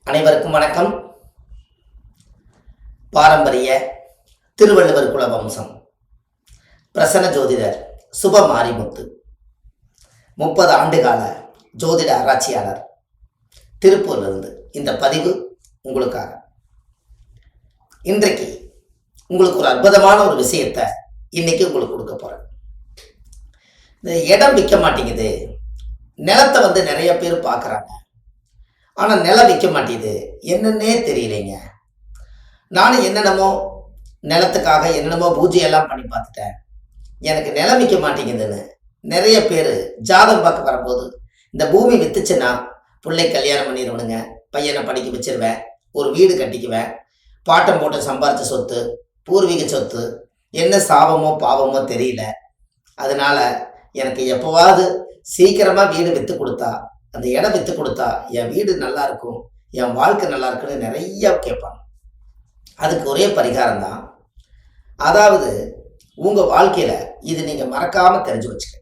அனைவருக்கும் வணக்கம். பாரம்பரிய திருவள்ளுவர் குல வம்சம் பிரசன்ன ஜோதிடர் சுப மாரிமுத்து, 30 ஆண்டுகால ஜோதிட ஆராய்ச்சியாளர், திருப்பூரிலிருந்து இந்த பதிவு உங்களுக்காக. இன்றைக்கு உங்களுக்கு ஒரு அற்புதமான ஒரு விஷயத்தை இன்னைக்கு உங்களுக்கு கொடுக்க போறேன். இந்த இடம் விற்க மாட்டேங்குது, நிலத்தை நிறைய பேர் பார்க்குறாங்க, ஆனால் நிலம் விற்க மாட்டேங்குது, என்னன்னே தெரியலைங்க. நானும் என்னென்னமோ நிலத்துக்காக என்னென்னமோ பூஜையெல்லாம் பண்ணி பார்த்துட்டேன், எனக்கு நிலம் விற்க மாட்டேங்குதுன்னு நிறைய பேர் ஜாதகம் பார்க்க வரும்போது, இந்த பூமி வித்துச்சுன்னா பிள்ளை கல்யாணம் பண்ணிடுவனுங்க, பையனை படிக்க வச்சிருவேன், ஒரு வீடு கட்டிக்குவேன், பாட்டம் போட்டு சம்பாரிச்ச சொத்து, பூர்வீக சொத்து, என்ன சாபமோ பாவமோ தெரியல, அதனால எனக்கு எப்போவாவது சீக்கிரமாக வீடு விற்று கொடுத்தா, அந்த இடம் விற்று கொடுத்தா என் வீடு நல்லா இருக்கும், என் வாழ்க்கை நல்லா இருக்குன்னு நிறைய கேட்பாங்க. அதுக்கு ஒரே பரிகாரம் தான். அதாவது உங்கள் வாழ்க்கையில் இது நீங்கள் மறக்காமல் தெரிஞ்சு வச்சுக்கோங்க.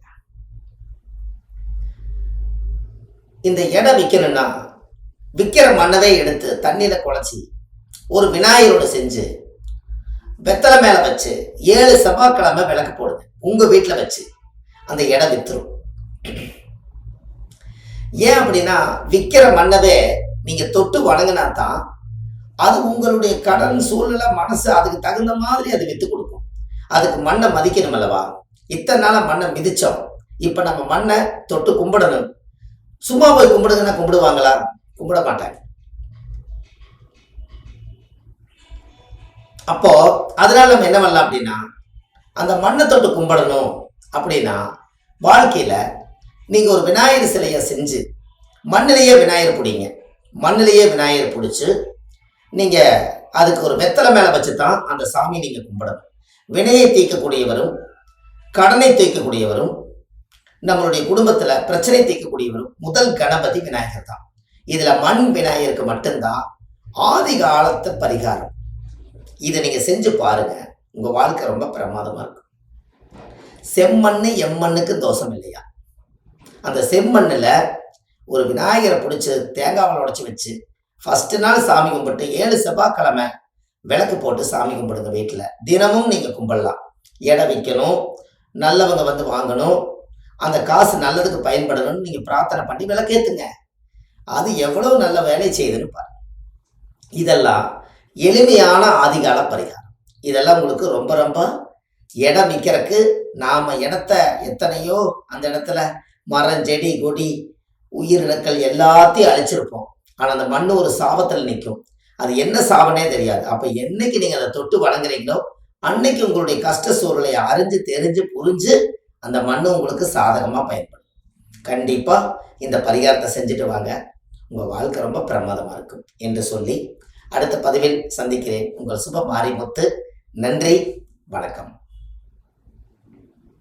இந்த இடம் விற்கணும்னா விற்கிற மண்ணவே எடுத்து தண்ணியில் குழச்சி ஒரு விநாயகரோடு செஞ்சு வெத்தலை மேலே வச்சு 7 செவ்வாய்க்கிழமை விளக்கு போடுங்க. உங்கள் வீட்டில் வச்சு அந்த இடம் விற்றுரும். ஏன் அப்படின்னா, விற்கிற மண்ணவே நீங்கள் தொட்டு வணங்கினா தான் அது உங்களுடைய கடன் சூழ்நிலை மனசு அதுக்கு தகுந்த மாதிரி அது விற்று கொடுக்கும். அதுக்கு மண்ணை மதிக்கணும் அல்லவா? இத்தனை நாளாக மண்ணை மிதித்தோம், இப்போ நம்ம மண்ணை தொட்டு கும்பிடணும். சும்மா போய் கும்பிடுங்கன்னா கும்பிடுவாங்களா? கும்பிட மாட்டாங்க. அப்போ அதனால நம்ம என்ன பண்ணலாம் அப்படின்னா, அந்த மண்ணை தொட்டு கும்பிடணும் அப்படின்னா, வாழ்க்கையில் நீங்கள் ஒரு விநாயகர் சிலையை செஞ்சு மண்ணிலேயே விநாயகர் பிடிங்க. மண்ணிலேயே விநாயகர் பிடிச்சி நீங்கள் அதுக்கு ஒரு வெத்தலை மேலே வச்சு தான் அந்த சாமி நீங்கள் கும்பிடணும். வினையை தீர்க்கக்கூடியவரும் கடனை தீர்க்கக்கூடியவரும் நம்மளுடைய குடும்பத்தில் பிரச்சனை தீர்க்கக்கூடியவரும் முதல் கணபதி விநாயகர் தான். இதில் மண் விநாயகருக்கு மட்டும்தான் ஆதி காலத்து பரிகாரம். இதை நீங்கள் செஞ்சு பாருங்கள், உங்கள் வாழ்க்கை ரொம்ப பிரமாதமாக இருக்கும். செம்மண்ணு எம்மண்ணுக்கு தோஷம் இல்லையா? அந்த செம்மண்ணில் ஒரு விநாயகரை பிடிச்சி தேங்காவை உடைச்சி வச்சு ஃபஸ்ட்டு நாள் சாமி கும்பிட்டு 7 செவ்வாய்க்கிழமை விளக்கு போட்டு சாமி கும்பிடுங்க. வீட்டில் தினமும் நீங்கள் கும்பிடலாம். இடம் விற்கணும், நல்லவங்க வாங்கணும், அந்த காசு நல்லதுக்கு பயன்படணும்னு நீங்கள் பிரார்த்தனை பண்ணி விளக்கேற்றுங்க. அது எவ்வளோ நல்ல வேலை செய்யுதுன்னு பாருங்க. இதெல்லாம் எளிமையான ஆதிகால பரிகாரம். இதெல்லாம் உங்களுக்கு ரொம்ப ரொம்ப இடம் விற்கிறதுக்கு நாம் இடத்த எத்தனையோ அந்த இடத்துல மரம் செடி கொடி உயிரினங்கள் எல்லாத்தையும் அழிச்சிருப்போம். ஆனால் அந்த மண் ஒரு சாபத்தில் நிற்கும். அது என்ன சாபனே தெரியாது. அப்போ என்னைக்கு நீங்கள் அதை தொட்டு வணங்குறீங்களோ அன்னைக்கு உங்களுடைய கஷ்ட சூழ்நிலையை அறிஞ்சு தெரிஞ்சு புரிஞ்சு அந்த மண் உங்களுக்கு சாதகமாக பயன்படும். கண்டிப்பாக இந்த பரிகாரத்தை செஞ்சுட்டு வாங்க, உங்கள் வாழ்க்கை ரொம்ப பிரமாதமாக இருக்கும் என்று சொல்லி அடுத்த பதிவில் சந்திக்கிறேன். உங்கள் சுப மாரிமுத்து. நன்றி, வணக்கம்.